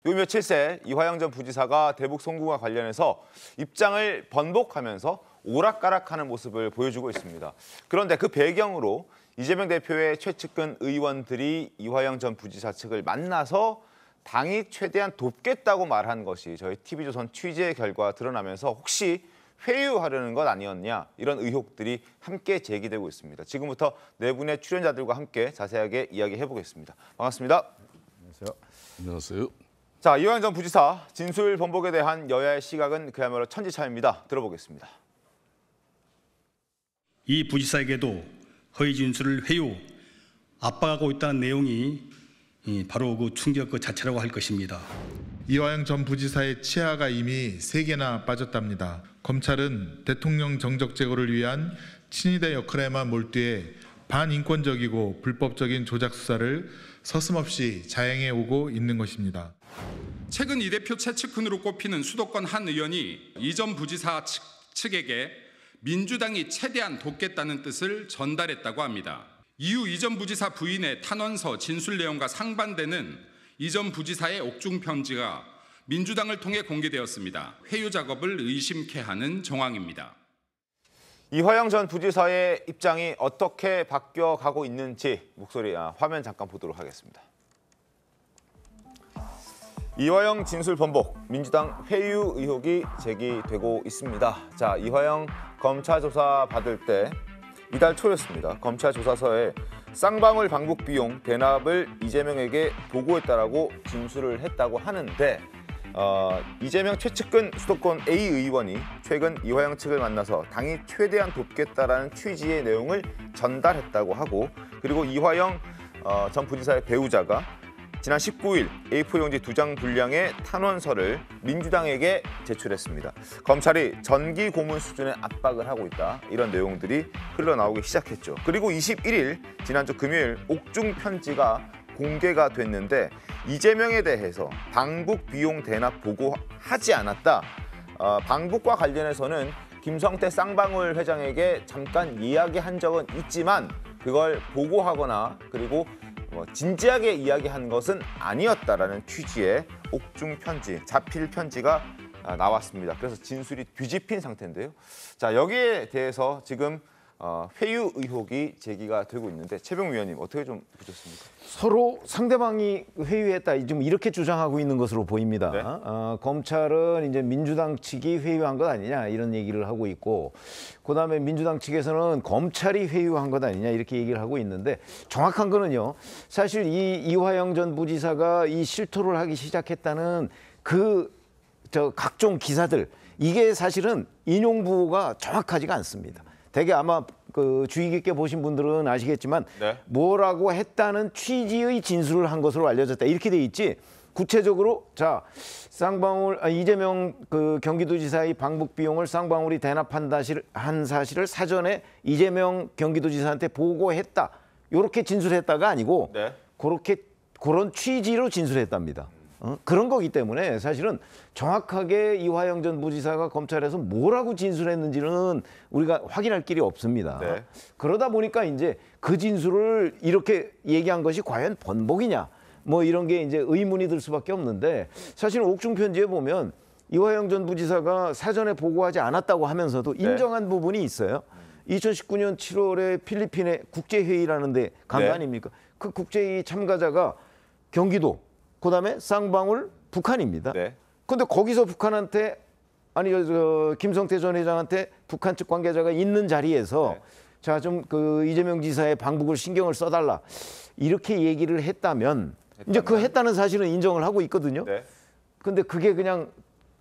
요 며칠 새 이화영 전 부지사가 대북 송금과 관련해서 입장을 번복하면서 오락가락하는 모습을 보여주고 있습니다. 그런데 그 배경으로 이재명 대표의 최측근 의원들이 이화영 전 부지사 측을 만나서 당이 최대한 돕겠다고 말한 것이 저희 TV조선 취재 결과 드러나면서 혹시 회유하려는 것 아니었냐 이런 의혹들이 함께 제기되고 있습니다. 지금부터 네 분의 출연자들과 함께 자세하게 이야기해보겠습니다. 반갑습니다. 안녕하세요. 안녕하세요. 자, 이화영 전 부지사 진술 번복에 대한 여야의 시각은 그야말로 천지차입니다. 들어보겠습니다. 이 부지사에게도 허위 진술을 회유, 압박하고 있다는 내용이 바로 그 충격 그 자체라고 할 것입니다. 이화영 전 부지사의 치아가 이미 3개나 빠졌답니다. 검찰은 대통령 정적 제거를 위한 친위대 역할에만 몰두해 반인권적이고 불법적인 조작 수사를 서슴없이 자행해 오고 있는 것입니다. 최근 이 대표 최측근으로 꼽히는 수도권 한 의원이 이 전 부지사 측에게 민주당이 최대한 돕겠다는 뜻을 전달했다고 합니다. 이후 이 전 부지사 부인의 탄원서 진술 내용과 상반되는 이 전 부지사의 옥중 편지가 민주당을 통해 공개되었습니다. 회유 작업을 의심케 하는 정황입니다. 이화영 전 부지사의 입장이 어떻게 바뀌어가고 있는지 화면 잠깐 보도록 하겠습니다. 이화영 진술 번복, 민주당 회유 의혹이 제기되고 있습니다. 자, 이화영 검찰 조사 받을 때 이달 초였습니다. 검찰 조사서에 쌍방울 방북 비용 대납을 이재명에게 보고했다라고 진술을 했다고 하는데 이재명 최측근 수도권 A 의원이 최근 이화영 측을 만나서 당이 최대한 돕겠다라는 취지의 내용을 전달했다고 하고, 그리고 이화영 전 부지사의 배우자가 지난 19일 A4 용지 2장 분량의 탄원서를 민주당에게 제출했습니다. 검찰이 전기 고문 수준의 압박을 하고 있다, 이런 내용들이 흘러나오기 시작했죠. 그리고 21일 지난주 금요일 옥중 편지가 공개가 됐는데 이재명에 대해서 방북 비용 대납 보고하지 않았다. 방북과 관련해서는 김성태 쌍방울 회장에게 잠깐 이야기한 적은 있지만 그걸 보고하거나 그리고 진지하게 이야기한 것은 아니었다라는 취지의 옥중 편지, 자필 편지가 나왔습니다. 그래서 진술이 뒤집힌 상태인데요. 자, 여기에 대해서 지금 회유 의혹이 제기가 되고 있는데 최병우 위원님 어떻게 좀 보셨습니까? 서로 상대방이 회유했다, 좀 이렇게 주장하고 있는 것으로 보입니다. 네. 검찰은 이제 민주당 측이 회유한 것 아니냐 이런 얘기를 하고 있고, 그다음에 민주당 측에서는 검찰이 회유한 것 아니냐 이렇게 얘기를 하고 있는데, 정확한 거는요, 사실 이 이화영 전 부지사가 이 실토를 하기 시작했다는 각종 기사들, 이게 사실은 인용부호가 정확하지가 않습니다. 되게 아마 주의 깊게 보신 분들은 아시겠지만 네. 뭐라고 했다는 취지의 진술을 한 것으로 알려졌다, 이렇게 돼 있지, 구체적으로 자 이재명 경기도지사의 방북 비용을 쌍방울이 대납한 사실을 사전에 이재명 경기도지사한테 보고했다, 이렇게 진술했다가 아니고 네. 그런 취지로 진술했답니다. 그런 거기 때문에 사실은 정확하게 이화영 전 부지사가 검찰에서 뭐라고 진술했는지는 우리가 확인할 길이 없습니다. 네. 그러다 보니까 이제 그 진술을 이렇게 얘기한 것이 과연 번복이냐, 이런 게 이제 의문이 들 수밖에 없는데, 사실은 옥중 편지에 보면 이화영 전 부지사가 사전에 보고하지 않았다고 하면서도 인정한 부분이 있어요. 2019년 7월에 필리핀의 국제회의라는 데 간 거 아닙니까? 그 국제회의 참가자가 경기도, 그다음에 쌍방울, 북한입니다. 그런데 거기서 북한한테 김성태 전 회장한테 북한 측 관계자가 있는 자리에서 자, 좀 이재명 지사의 방북을 신경을 써달라, 이렇게 얘기를 했다면 이제 그 했다는 사실은 인정을 하고 있거든요. 근데 그게 그냥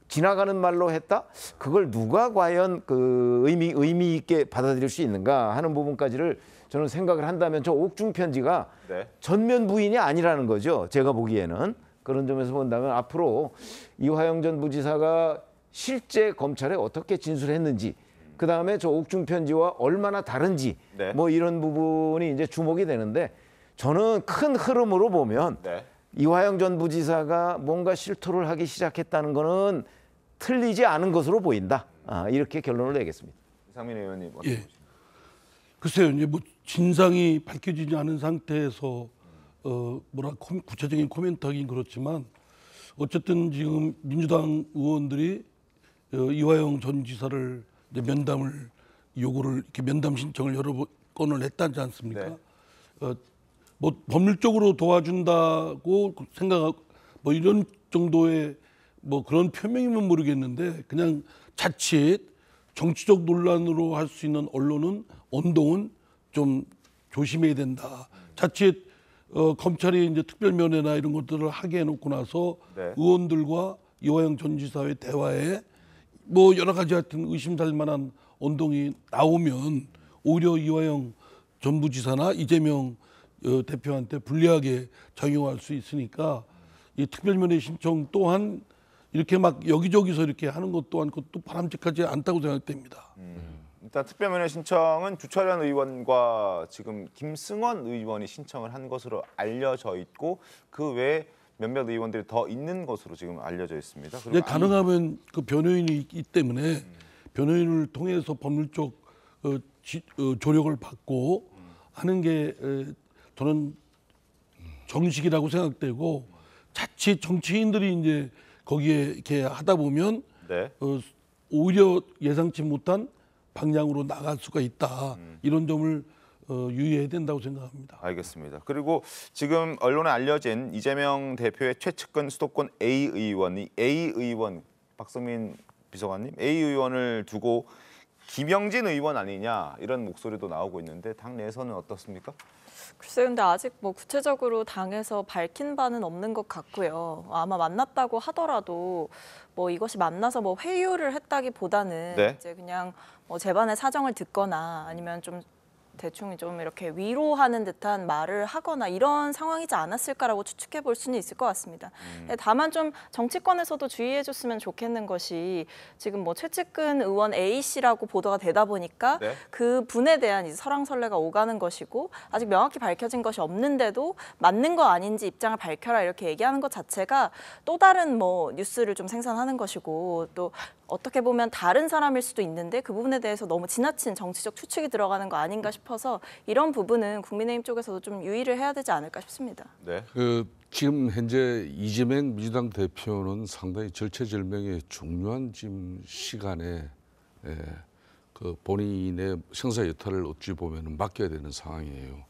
지나가는 말로 했다? 그걸 누가 과연 의미 있게 받아들일 수 있는가 하는 부분까지를 저는 생각을 한다면 저 옥중 편지가 전면 부인이 아니라는 거죠. 제가 보기에는. 그런 점에서 본다면 앞으로 이화영 전 부지사가 실제 검찰에 어떻게 진술했는지, 그다음에 저 옥중 편지와 얼마나 다른지 이런 부분이 이제 주목이 되는데, 저는 큰 흐름으로 보면 이화영 전 부지사가 뭔가 실토를 하기 시작했다는 거는 틀리지 않은 것으로 보인다. 이렇게 결론을 내겠습니다. 이상민 의원님 어떻게 보십니까? 글쎄요, 이제 진상이 밝혀지지 않은 상태에서 구체적인 코멘트하긴 그렇지만 어쨌든 지금 민주당 의원들이 이화영 전 지사를 이제 면담을 요구를 이렇게 면담 신청을 여러 건을 했다지 않습니까? 네. 뭐 법률적으로 도와준다고 생각하고 뭐 이런 정도의 뭐 그런 표명이면 모르겠는데 그냥 자칫 정치적 논란으로 할 수 있는 언론은 언동은 좀 조심해야 된다. 자칫 검찰이 이제 특별면회나 이런 것들을 하게 해놓고 나서 네. 의원들과 이화영 전 지사의 대화에 뭐 여러 가지 하여튼 의심살 만한 언동이 나오면 오히려 이화영 전 부지사나 이재명 대표한테 불리하게 작용할 수 있으니까 이 특별면회 신청 또한 이렇게 막 여기저기서 이렇게 하는 것 또한 그것도 바람직하지 않다고 생각됩니다. 일단 특별면회 신청은 주철현 의원과 지금 김승원 의원이 신청을 한 것으로 알려져 있고 그 외에 몇몇 의원들이 더 있는 것으로 지금 알려져 있습니다. 근데 가능하면 그 변호인이 있기 때문에 변호인을 통해서 법률적 조력을 받고 하는 게 저는 정식이라고 생각되고 자칫 정치인들이 이제 거기에 이렇게 하다 보면 네. 오히려 예상치 못한 방향으로 나갈 수가 있다. 이런 점을 유의해야 된다고 생각합니다. 알겠습니다. 그리고 지금 언론에 알려진 이재명 대표의 최측근 수도권 A 의원 박성민 비서관님 A 의원을 두고 김영진 의원 아니냐 이런 목소리도 나오고 있는데 당 내에서는 어떻습니까? 글쎄요, 근데 아직 뭐 구체적으로 당에서 밝힌 바는 없는 것 같고요. 아마 만났다고 하더라도 뭐 이것이 만나서 뭐 회유를 했다기보다는 네. 이제 그냥 뭐 제반의 사정을 듣거나 아니면 좀 대충 좀 이렇게 위로하는 듯한 말을 하거나 이런 상황이지 않았을까라고 추측해 볼 수는 있을 것 같습니다. 다만 좀 정치권에서도 주의해 줬으면 좋겠는 것이 지금 뭐 최측근 의원 A 씨라고 보도가 되다 보니까 네. 그 분에 대한 이제 설왕설래가 오가는 것이고 아직 명확히 밝혀진 것이 없는데도 맞는 거 아닌지 입장을 밝혀라 이렇게 얘기하는 것 자체가 또 다른 뭐 뉴스를 좀 생산하는 것이고 또 어떻게 보면 다른 사람일 수도 있는데 그 부분에 대해서 너무 지나친 정치적 추측이 들어가는 거 아닌가 싶어서 이런 부분은 국민의힘 쪽에서도 좀 유의를 해야 되지 않을까 싶습니다. 네. 지금 현재 이재명 민주당 대표는 상당히 절체절명의 중요한 지금 시간에 그 본인의 생사 여탈을 어찌 보면 맡겨야 되는 상황이에요.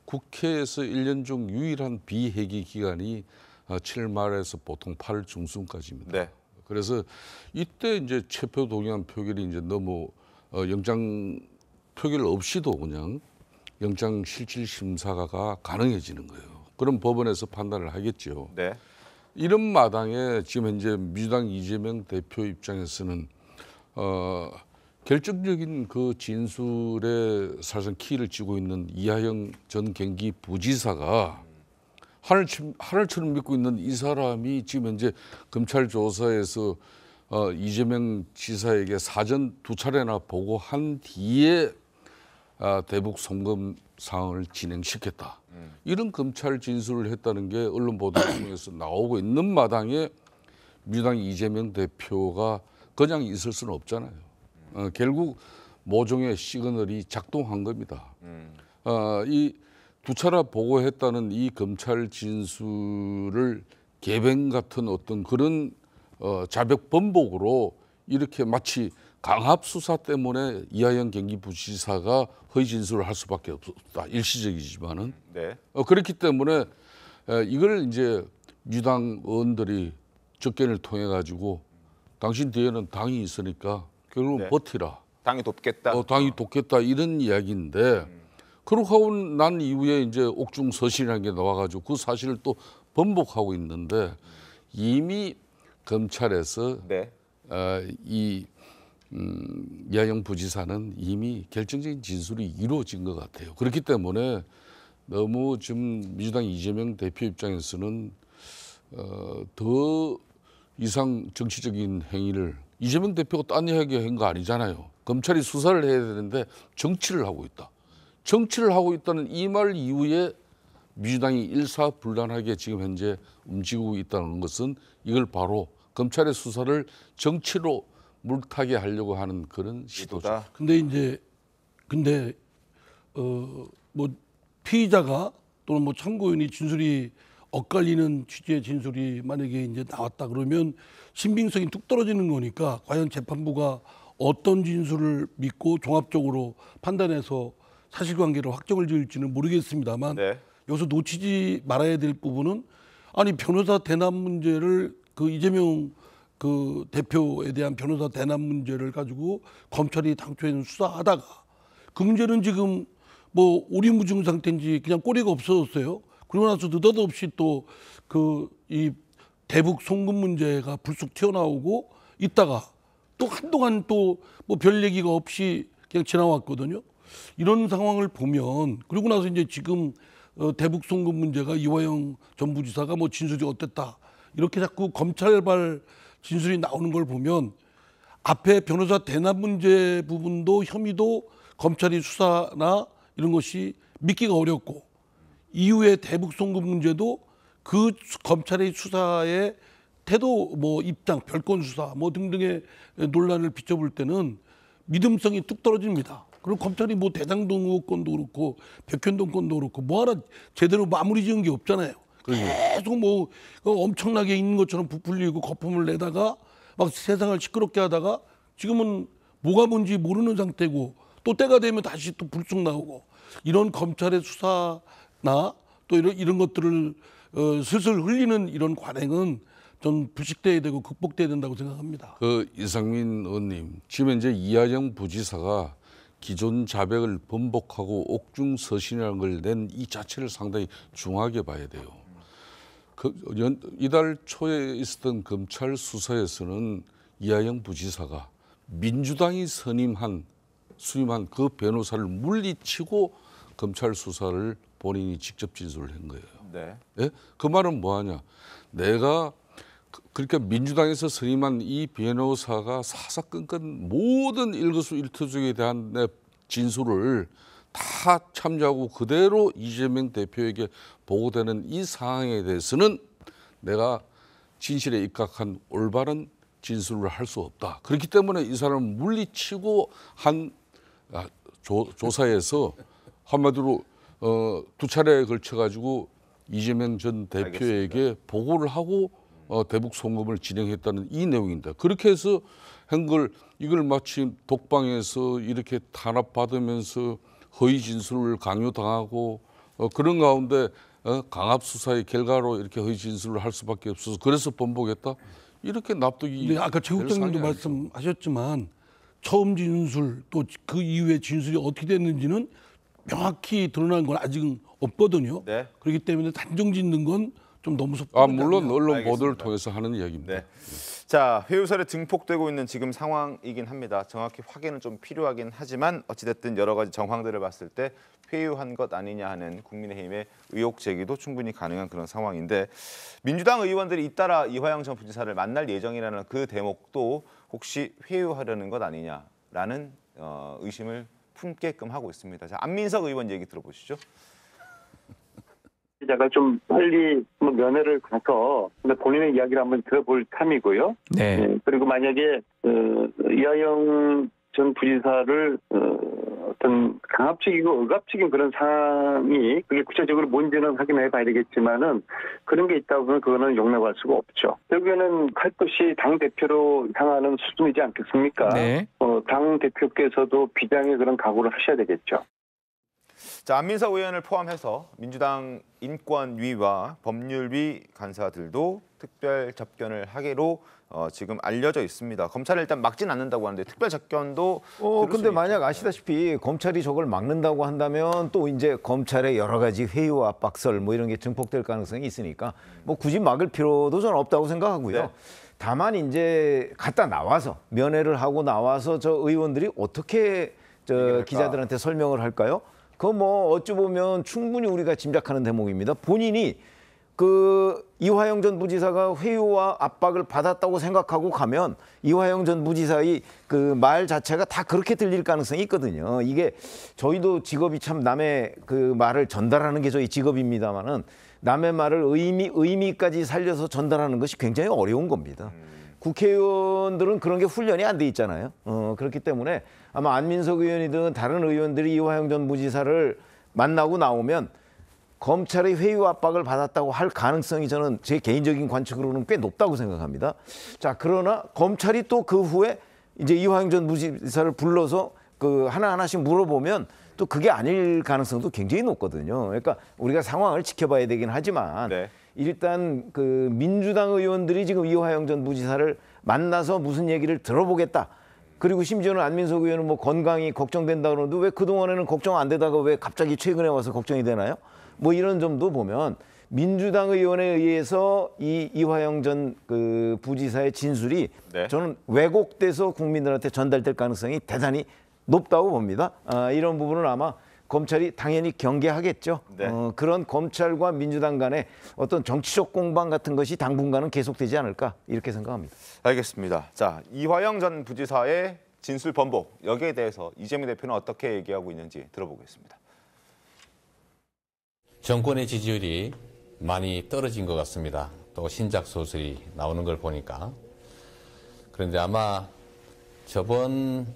국회에서 1년 중 유일한 비회기 기간이 7월 말에서 보통 8월 중순까지입니다. 네. 그래서 이때 이제 체포 동의안 표결이 이제 너무 영장 표결 없이도 그냥 영장 실질 심사가 가능해지는 거예요. 그럼 법원에서 판단을 하겠죠. 네. 이런 마당에 지금 현재 민주당 이재명 대표 입장에서는 결정적인 그 진술에 사실상 키를 쥐고 있는 이하영 전 경기 부지사가 하늘처럼 믿고 있는 이 사람이 지금 현재 검찰 조사에서 이재명 지사에게 사전 2차례나 보고한 뒤에 대북 송금 사항을 진행시켰다. 이런 검찰 진술을 했다는 게 언론 보도를 통해서 나오고 있는 마당에 민주당 이재명 대표가 그냥 있을 수는 없잖아요. 결국 모종의 시그널이 작동한 겁니다. 이 2차례 보고했다는 이 검찰 진술을 개변 같은 어떤 그런 자백 번복으로 이렇게 마치 강압 수사 때문에 이하영 경기부지사가 허위 진술을 할 수밖에 없었다. 일시적이지만은 네. 그렇기 때문에 이걸 이제 민주당 의원들이 접견을 통해 가지고 당신 뒤에는 당이 있으니까 결국 네. 버티라. 당이 돕겠다. 당이 돕겠다 이런 이야기인데. 그렇게 하고 난 이후에 이제 옥중 서신이라는 게 나와가지고 그 사실을 또 번복하고 있는데 이미 검찰에서 네. 이하영 부지사는 이미 결정적인 진술이 이루어진 것 같아요. 그렇기 때문에 너무 지금 민주당 이재명 대표 입장에서는 더 이상 정치적인 행위를 이재명 대표가 딴 이야기 한 거 아니잖아요. 검찰이 수사를 해야 되는데 정치를 하고 있다. 정치를 하고 있다는 이 말 이후에 민주당이 일사불란하게 지금 현재 움직이고 있다는 것은 이걸 바로 검찰의 수사를 정치로 물타게 하려고 하는 그런 시도죠. 근데 근데 뭐 피의자가 또는 뭐 참고인이 진술이 엇갈리는 취지의 진술이 만약에 이제 나왔다 그러면 신빙성이 뚝 떨어지는 거니까 과연 재판부가 어떤 진술을 믿고 종합적으로 판단해서 사실관계를 확정을 지을지는 모르겠습니다만 네. 여기서 놓치지 말아야 될 부분은 아니 변호사 대납 문제를 그 이재명 그 대표에 대한 변호사 대납 문제를 가지고 검찰이 당초에는 수사하다가 그 문제는 지금 뭐 오리무중 상태인지 그냥 꼬리가 없어졌어요. 그러고 나서 느닷없이 또 그 이 대북 송금 문제가 불쑥 튀어나오고 있다가 또 한동안 또 뭐 별 얘기가 없이 그냥 지나왔거든요. 이런 상황을 보면 그러고 나서 이제 지금 대북 송금 문제가 이화영 전 부지사가 뭐 진술이 어땠다 이렇게 자꾸 검찰발 진술이 나오는 걸 보면 앞에 변호사 대납 문제 부분도 혐의도 검찰이 수사나 이런 것이 믿기가 어렵고 이후에 대북 송금 문제도 그 검찰의 수사의 태도 뭐 입장 별건 수사 뭐 등등의 논란을 비춰볼 때는 믿음성이 뚝 떨어집니다. 그리고 검찰이 뭐 대장동 의혹 건도 그렇고 백현동 건도 그렇고 뭐 하나 제대로 마무리 지은 게 없잖아요. 계속 뭐 엄청나게 있는 것처럼 부풀리고 거품을 내다가 막 세상을 시끄럽게 하다가 지금은 뭐가 뭔지 모르는 상태고 또 때가 되면 다시 또 불쑥 나오고 이런 검찰의 수사나 또 이런 것들을 슬슬 흘리는 이런 관행은 전 불식돼야 되고 극복돼야 된다고 생각합니다. 그 이상민 의원님, 지금 현재 이하영 부지사가 기존 자백을 번복하고 옥중서신이라는 걸 낸 이 자체를 상당히 중하게 봐야 돼요. 이달 초에 있었던 검찰 수사에서는 이하영 부지사가 민주당이 수임한 그 변호사를 물리치고 검찰 수사를 본인이 직접 진술을 한 거예요. 네. 예? 그 말은 뭐하냐? 내가 그러니까 민주당에서 선임한 이 변호사가 사사건건 모든 일거수일투족에 대한 내 진술을 다 참조하고 그대로 이재명 대표에게 보고되는 이 상황에 대해서는 내가 진실에 입각한 올바른 진술을 할 수 없다. 그렇기 때문에 이 사람을 물리치고 한 조사에서 한마디로 두 차례에 걸쳐 가지고 이재명 전 대표에게 알겠습니다. 보고를 하고 대북 송금을 진행했다는 이 내용입니다. 그렇게 해서 한 걸 이걸 마치 독방에서 이렇게 탄압받으면서 허위 진술을 강요당하고 그런 가운데 강압 수사의 결과로 이렇게 허위 진술을 할 수밖에 없어서 그래서 번복했다. 이렇게 납득이. 근데 아까 최 국장님도 말씀하셨지만 처음 진술 또 그 이후에 진술이 어떻게 됐는지는 명확히 드러난 건 아직은 없거든요. 네. 그렇기 때문에 단정 짓는 건 좀 너무 섭섭하지 물론 않나요? 언론 알겠습니다. 보도를 통해서 하는 이야기입니다. 네. 자, 회유설에 증폭되고 있는 지금 상황이긴 합니다. 정확히 확인은 좀 필요하긴 하지만 어찌됐든 여러 가지 정황들을 봤을 때 회유한 것 아니냐 하는 국민의힘의 의혹 제기도 충분히 가능한 그런 상황인데 민주당 의원들이 잇따라 이화영 전 부지사를 만날 예정이라는 그 대목도 혹시 회유하려는 것 아니냐라는 의심을 품게끔 하고 있습니다. 자, 안민석 의원 얘기 들어보시죠. 제가 좀 빨리 면회를 가서 본인의 이야기를 한번 들어볼 탐이고요. 네. 그리고 만약에 이하영 전 부지사를 어떤 강압적이고 억압적인 그런 상황이 그게 구체적으로 뭔지는 확인해 봐야 되겠지만은 그런 게 있다 보면 그거는 용납할 수가 없죠. 결국에는 할 것이 당 대표로 향하는 수준이지 않겠습니까? 네. 당 대표께서도 비장의 그런 각오를 하셔야 되겠죠. 자, 안민석 의원을 포함해서 민주당 인권위와 법률위 간사들도 특별 접견을 하기로 지금 알려져 있습니다. 검찰을 일단 막진 않는다고 하는데 특별 접견도 근데 만약 아시다시피 검찰이 저걸 막는다고 한다면 또 이제 검찰의 여러 가지 회유 압박설 뭐 이런 게 증폭될 가능성이 있으니까 뭐 굳이 막을 필요도 저는 없다고 생각하고요. 네. 다만 이제 갔다 나와서 면회를 하고 나와서 저 의원들이 어떻게 저 기자들한테 설명을 할까요? 그거 뭐 어찌 보면 충분히 우리가 짐작하는 대목입니다. 본인이 그 이화영 전 부지사가 회유와 압박을 받았다고 생각하고 가면 이화영 전 부지사의 그 말 자체가 다 그렇게 들릴 가능성이 있거든요. 이게 저희도 직업이 참 남의 그 말을 전달하는 게 저희 직업입니다만은 남의 말을 의미까지 살려서 전달하는 것이 굉장히 어려운 겁니다. 국회의원들은 그런 게 훈련이 안 돼 있잖아요. 그렇기 때문에 아마 안민석 의원이든 다른 의원들이 이화영 전 부지사를 만나고 나오면 검찰의 회유 압박을 받았다고 할 가능성이 저는 제 개인적인 관측으로는 꽤 높다고 생각합니다. 자, 그러나 검찰이 또 그 후에 이제 이화영 전 부지사를 불러서 그 하나하나씩 물어보면 또 그게 아닐 가능성도 굉장히 높거든요. 그러니까 우리가 상황을 지켜봐야 되긴 하지만 네. 일단 그 민주당 의원들이 지금 이화영 전 부지사를 만나서 무슨 얘기를 들어보겠다. 그리고 심지어는 안민석 의원은 뭐 건강이 걱정된다 그러는데 왜 그동안에는 걱정 안 되다가 왜 갑자기 최근에 와서 걱정이 되나요? 뭐 이런 점도 보면 민주당 의원에 의해서 이 이화영 전 그 부지사의 진술이 네. 저는 왜곡돼서 국민들한테 전달될 가능성이 대단히 높다고 봅니다. 이런 부분은 아마 검찰이 당연히 경계하겠죠. 네. 그런 검찰과 민주당 간의 어떤 정치적 공방 같은 것이 당분간은 계속되지 않을까 이렇게 생각합니다. 알겠습니다. 자, 이화영 전 부지사의 진술 번복 여기에 대해서 이재명 대표는 어떻게 얘기하고 있는지 들어보겠습니다. 정권의 지지율이 많이 떨어진 것 같습니다. 또 신작 소설이 나오는 걸 보니까. 그런데 아마 저번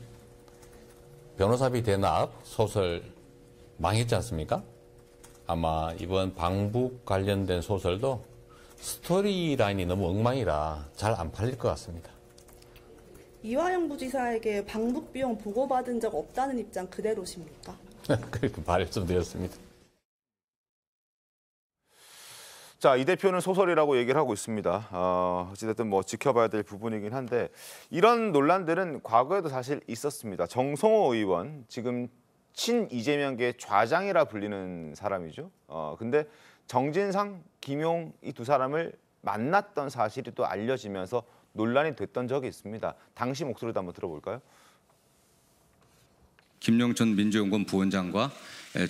변호사비 대납 소설 망했지 않습니까? 아마 이번 방북 관련된 소설도 스토리 라인이 너무 엉망이라 잘 안 팔릴 것 같습니다. 이화영 부지사에게 방북 비용 보고받은 적 없다는 입장 그대로십니까? 그렇게 말씀드렸습니다. 자, 이 대표는 소설이라고 얘기를 하고 있습니다. 어찌됐든 뭐 지켜봐야 될 부분이긴 한데 이런 논란들은 과거에도 사실 있었습니다. 정성호 의원, 지금 친 이재명계 좌장이라 불리는 사람이죠. 근데 정진상, 김용 이 두 사람을 만났던 사실이 또 알려지면서 논란이 됐던 적이 있습니다. 당시 목소리도 한번 들어볼까요? 김용 전 민주연구원 부원장과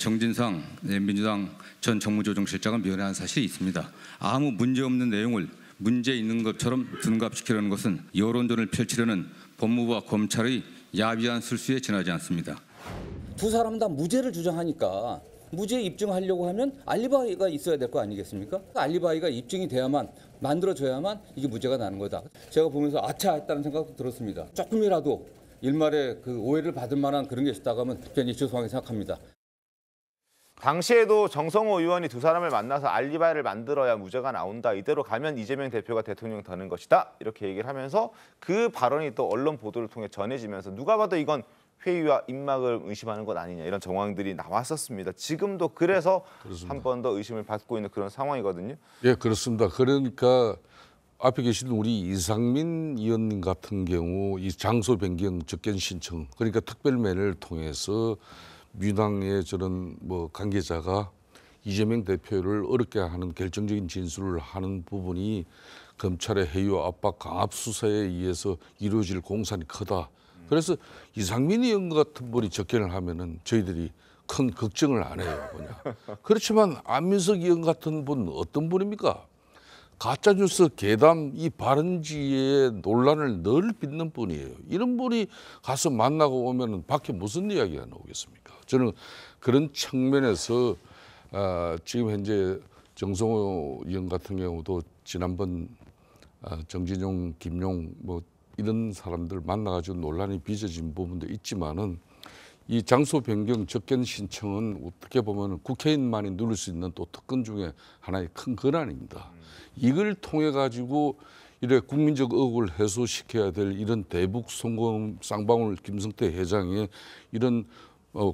정진상 민주당 전 정무조정실장을 면회한 사실이 있습니다. 아무 문제 없는 내용을 문제 있는 것처럼 둔갑시키려는 것은 여론전을 펼치려는 법무부와 검찰의 야비한 술수에 지나지 않습니다. 두 사람 다 무죄를 주장하니까 무죄 입증하려고 하면 알리바이가 있어야 될 거 아니겠습니까? 알리바이가 입증이 돼야만 만들어져야만 이게 무죄가 나는 거다. 제가 보면서 아차 했다는 생각도 들었습니다. 조금이라도 일말에 그 오해를 받을 만한 그런 게 있다고 하면 굉장히 죄송하게 생각합니다. 당시에도 정성호 의원이 두 사람을 만나서 알리바이를 만들어야 무죄가 나온다. 이대로 가면 이재명 대표가 대통령 되는 것이다. 이렇게 얘기를 하면서 그 발언이 또 언론 보도를 통해 전해지면서 누가 봐도 이건 회유와 입막을 의심하는 것 아니냐 이런 정황들이 나왔었습니다. 지금도 그래서 한 번 더 의심을 받고 있는 그런 상황이거든요. 예, 그렇습니다. 그러니까 앞에 계신 우리 이상민 의원님 같은 경우 이 장소 변경 접견 신청 그러니까 특별면을 통해서 민주당의 저런 뭐 관계자가 이재명 대표를 어렵게 하는 결정적인 진술을 하는 부분이 검찰의 해유 압박 강압 수사에 의해서 이루어질 공산이 크다. 그래서 이상민 의원 같은 분이 접견을 하면은 저희들이 큰 걱정을 안 해요. 그냥. 그렇지만 안민석 의원 같은 분은 어떤 분입니까? 가짜뉴스 괴담 이 발언지에 논란을 늘 빚는 분이에요. 이런 분이 가서 만나고 오면은 밖에 무슨 이야기가 나오겠습니까? 저는 그런 측면에서 지금 현재 정성호 의원 같은 경우도 지난번 정진용, 김용 뭐 이런 사람들 만나가지고 논란이 빚어진 부분도 있지만은 이 장소 변경 접견 신청은 어떻게 보면 국회의원만이 누릴 수 있는 또 특권 중에 하나의 큰 권한입니다. 이걸 통해 가지고 이래 국민적 의혹을 해소시켜야 될 이런 대북 송금 쌍방울 김성태 회장의 이런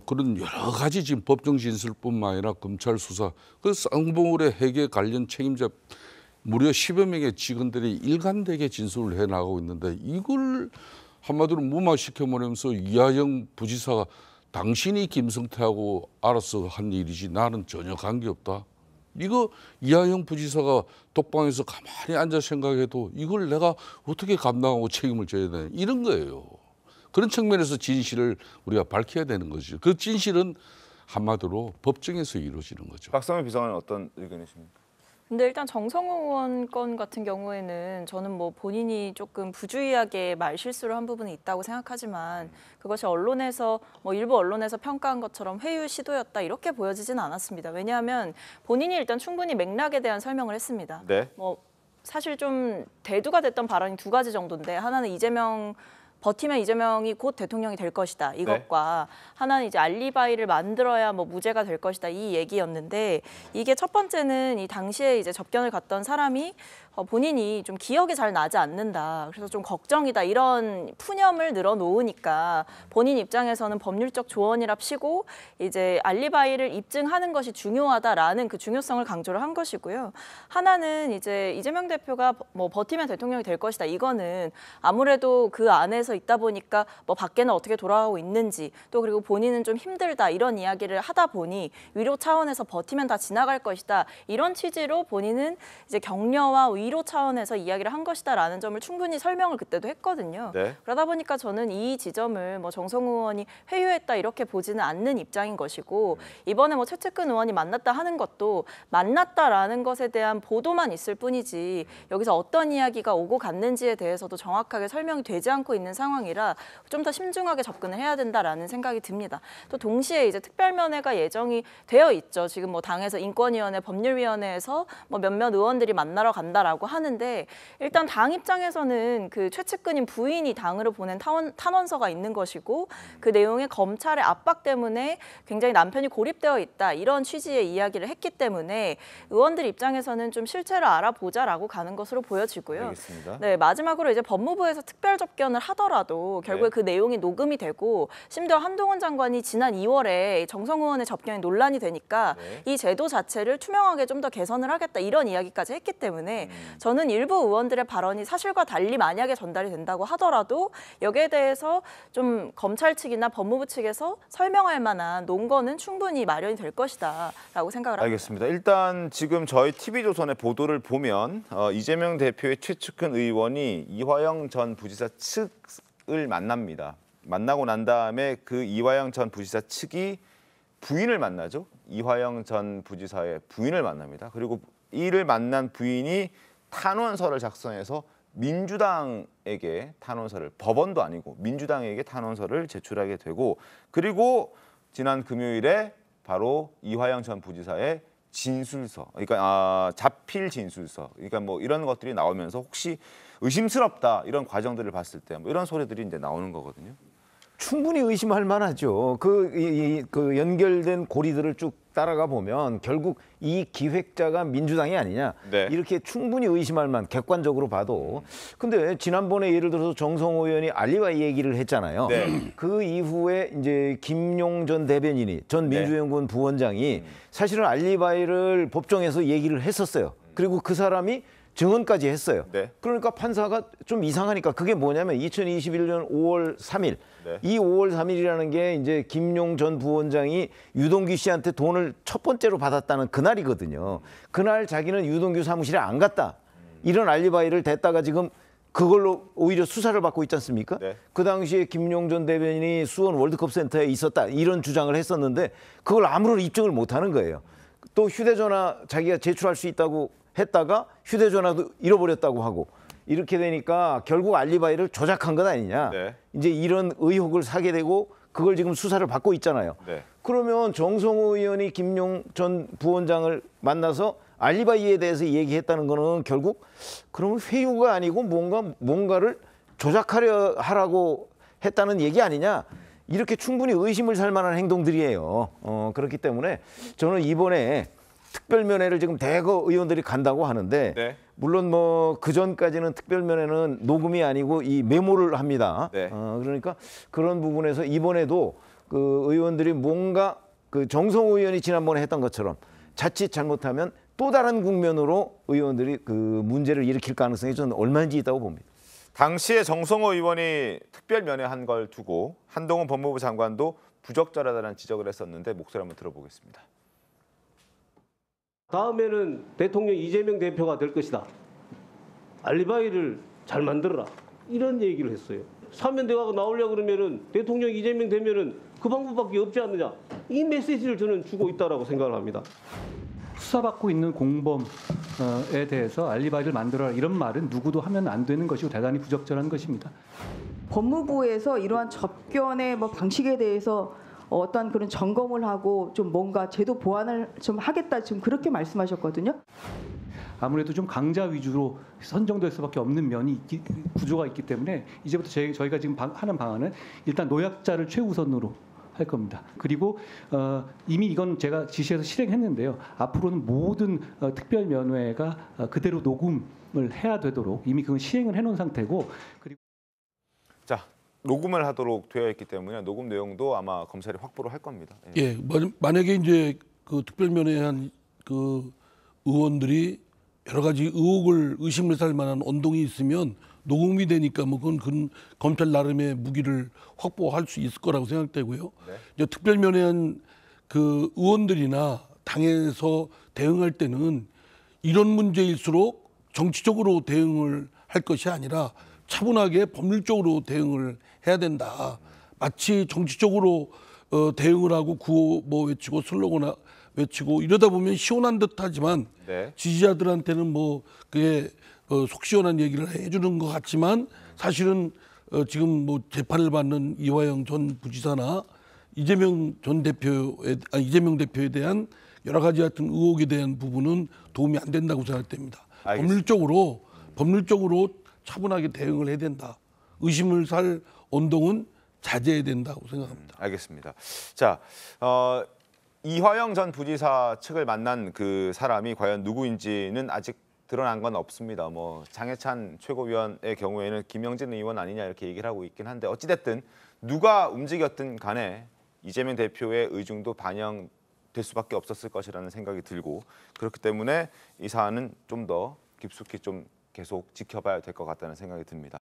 그런 여러 가지 지금 법정 진술뿐만 아니라 검찰 수사 그 쌍방울의 해계 관련 책임자 무려 10여 명의 직원들이 일관되게 진술을 해나가고 있는데 이걸 한마디로 무마시켜버리면서 이하영 부지사가 당신이 김성태하고 알아서 한 일이지 나는 전혀 관계없다. 이거 이하영 부지사가 독방에서 가만히 앉아 생각해도 이걸 내가 어떻게 감당하고 책임을 져야 되나 이런 거예요. 그런 측면에서 진실을 우리가 밝혀야 되는 거죠. 그 진실은 한마디로 법정에서 이루어지는 거죠. 박성일 비서관은 어떤 의견이십니까? 근데 일단 정성호 의원 건 같은 경우에는 저는 뭐 본인이 조금 부주의하게 말 실수를 한 부분이 있다고 생각하지만 그것이 언론에서 뭐 일부 언론에서 평가한 것처럼 회유 시도였다 이렇게 보여지지는 않았습니다. 왜냐하면 본인이 일단 충분히 맥락에 대한 설명을 했습니다. 네. 뭐 사실 좀 대두가 됐던 발언이 두 가지 정도인데 하나는 이재명 버티면 이재명이 곧 대통령이 될 것이다. 이것과 하나는 이제 알리바이를 만들어야 뭐 무죄가 될 것이다. 이 얘기였는데 이게 첫 번째는 이 당시에 이제 접견을 갔던 사람이 본인이 좀 기억이 잘 나지 않는다. 그래서 좀 걱정이다. 이런 푸념을 늘어놓으니까 본인 입장에서는 법률적 조언이랍시고 이제 알리바이를 입증하는 것이 중요하다라는 그 중요성을 강조를 한 것이고요. 하나는 이제 이재명 대표가 뭐 버티면 대통령이 될 것이다. 이거는 아무래도 그 안에서 있다 보니까 뭐 밖에는 어떻게 돌아가고 있는지 또 그리고 본인은 좀 힘들다 이런 이야기를 하다 보니 위로 차원에서 버티면 다 지나갈 것이다. 이런 취지로 본인은 이제 격려와 위로 차원에서 이야기를 한 것이다라는 점을 충분히 설명을 그때도 했거든요. 그러다 보니까 저는 이 지점을 뭐 정성호 의원이 회유했다 이렇게 보지는 않는 입장인 것이고 이번에 뭐 최측근 의원이 만났다 하는 것도 만났다라는 것에 대한 보도만 있을 뿐이지 여기서 어떤 이야기가 오고 갔는지에 대해서도 정확하게 설명이 되지 않고 있는 상황이라 좀 더 신중하게 접근을 해야 된다라는 생각이 듭니다. 또 동시에 이제 특별면회가 예정이 되어 있죠. 지금 뭐 당에서 인권위원회, 법률위원회에서 뭐 몇몇 의원들이 만나러 간다라고 하는데 일단 당 입장에서는 그 최측근인 부인이 당으로 보낸 탄원서가 있는 것이고 그 내용에 검찰의 압박 때문에 굉장히 남편이 고립되어 있다 이런 취지의 이야기를 했기 때문에 의원들 입장에서는 좀 실체를 알아보자라고 가는 것으로 보여지고요. 알겠습니다. 네, 마지막으로 이제 법무부에서 특별 접견을 하더라도 결국에 그 내용이 녹음이 되고 심지어 한동훈 장관이 지난 2월에 정성 의원의 접견이 논란이 되니까 이 제도 자체를 투명하게 좀 더 개선을 하겠다 이런 이야기까지 했기 때문에 저는 일부 의원들의 발언이 사실과 달리 만약에 전달이 된다고 하더라도 여기에 대해서 좀 검찰 측이나 법무부 측에서 설명할 만한 논거는 충분히 마련이 될 것이다라고 생각을 합니다. 알겠습니다. 일단 지금 저희 TV조선의 보도를 보면 이재명 대표의 최측근 의원이 이화영 전 부지사 측을 만납니다. 만나고 난 다음에 그 이화영 전 부지사 측이 부인을 만나죠. 이화영 전 부지사의 부인을 만납니다. 그리고 이를 만난 부인이 탄원서를 작성해서 민주당에게 탄원서를 법원도 아니고 민주당에게 탄원서를 제출하게 되고 그리고 지난 금요일에 바로 이화영 전 부지사의 진술서, 그러니까 자필 진술서, 그러니까 뭐 이런 것들이 나오면서 혹시 의심스럽다 이런 과정들을 봤을 때 뭐 이런 소리들이 이제 나오는 거거든요. 충분히 의심할 만하죠. 그 연결된 고리들을 쭉 따라가 보면 결국 이 기획자가 민주당이 아니냐 이렇게 충분히 의심할 만 객관적으로 봐도. 근데 지난번에 예를 들어서 정성호 의원이 알리바이 얘기를 했잖아요. 그 이후에 이제 김용 전 대변인이 전 민주연구원 부원장이 사실은 알리바이를 법정에서 얘기를 했었어요. 그리고 그 사람이 증언까지 했어요. 그러니까 판사가 좀 이상하니까 그게 뭐냐면 2021년 5월 3일 이 5월 3일이라는 게 이제 김용 전 부원장이 유동규 씨한테 돈을 첫 번째로 받았다는 그날이거든요. 그날 자기는 유동규 사무실에 안 갔다. 이런 알리바이를 댔다가 지금 그걸로 오히려 수사를 받고 있지 않습니까? 그 당시에 김용 전 대변인이 수원 월드컵 센터에 있었다. 이런 주장을 했었는데 그걸 아무런 입증을 못하는 거예요. 또 휴대전화 자기가 제출할 수 있다고 했다가 휴대전화도 잃어버렸다고 하고 이렇게 되니까 결국 알리바이를 조작한 것 아니냐. 이제 이런 의혹을 사게 되고 그걸 지금 수사를 받고 있잖아요. 그러면 정성호 의원이 김용 전 부원장을 만나서 알리바이에 대해서 얘기했다는 거는 결국 그러면 회유가 아니고 뭔가를 조작하려 하라고 했다는 얘기 아니냐. 이렇게 충분히 의심을 살 만한 행동들이에요. 그렇기 때문에 저는 이번에 특별면회를 지금 대거 의원들이 간다고 하는데 물론 뭐 그전까지는 특별면회는 녹음이 아니고 이 메모를 합니다. 그러니까 그런 부분에서 이번에도 그 의원들이 뭔가 그 정성호 의원이 지난번에 했던 것처럼 자칫 잘못하면 또 다른 국면으로 의원들이 그 문제를 일으킬 가능성이 저는 얼마든지 있다고 봅니다. 당시에 정성호 의원이 특별면회한 걸 두고 한동훈 법무부 장관도 부적절하다는 지적을 했었는데 목소리 한번 들어보겠습니다. 다음에는 대통령 이재명 대표가 될 것이다. 알리바이를 잘 만들어라. 이런 얘기를 했어요. 사면 대화가 나오려고 그러면은 대통령 이재명 되면은 그 방법밖에 없지 않느냐. 이 메시지를 저는 주고 있다라고 생각을 합니다. 수사받고 있는 공범에 대해서 알리바이를 만들어라 이런 말은 누구도 하면 안 되는 것이고 대단히 부적절한 것입니다. 법무부에서 이러한 접견의 뭐 방식에 대해서 어떤 그런 점검을 하고 좀 뭔가 제도 보완을 좀 하겠다 지금 그렇게 말씀하셨거든요. 아무래도 좀 강자 위주로 선정될 수밖에 없는 구조가 있기 때문에 이제부터 저희가 지금 하는 방안은 일단 노약자를 최우선으로 할 겁니다. 그리고 이미 이건 제가 지시해서 실행했는데요. 앞으로는 모든 특별 면회가 그대로 녹음을 해야 되도록 이미 그건 시행을 해놓은 상태고 그리고 자, 녹음을 하도록 되어 있기 때문에 녹음 내용도 아마 검찰이 확보를 할 겁니다. 예, 만약에 이제 그 특별면회한 그 의원들이 여러 가지 의혹을 의심을 살 만한 언동이 있으면 녹음이 되니까 뭐 그건 검찰 나름의 무기를 확보할 수 있을 거라고 생각되고요. 네. 이제 특별면회한 그 의원들이나 당에서 대응할 때는 이런 문제일수록 정치적으로 대응을 할 것이 아니라 차분하게 법률적으로 대응을 해야 된다. 마치 정치적으로 대응을 하고 구호 뭐 외치고 슬로건 외치고 이러다 보면 시원한 듯하지만 네. 지지자들한테는 뭐 그게 속 시원한 얘기를 해주는 것 같지만 사실은 지금 뭐 재판을 받는 이화영 전 부지사나 이재명 대표에 대한 여러 가지 같은 의혹에 대한 부분은 도움이 안 된다고 생각됩니다. 알겠습니다. 법률적으로 차분하게 대응을 해야 된다. 의심을 살 언동은 자제해야 된다고 생각합니다. 알겠습니다. 자, 이화영 전 부지사 측을 만난 그 사람이 과연 누구인지는 아직 드러난 건 없습니다. 뭐 장해찬 최고위원의 경우에는 김영진 의원 아니냐 이렇게 얘기를 하고 있긴 한데 어찌됐든 누가 움직였든 간에 이재명 대표의 의중도 반영될 수밖에 없었을 것이라는 생각이 들고 그렇기 때문에 이 사안은 좀 더 깊숙이 좀 계속 지켜봐야 될 것 같다는 생각이 듭니다.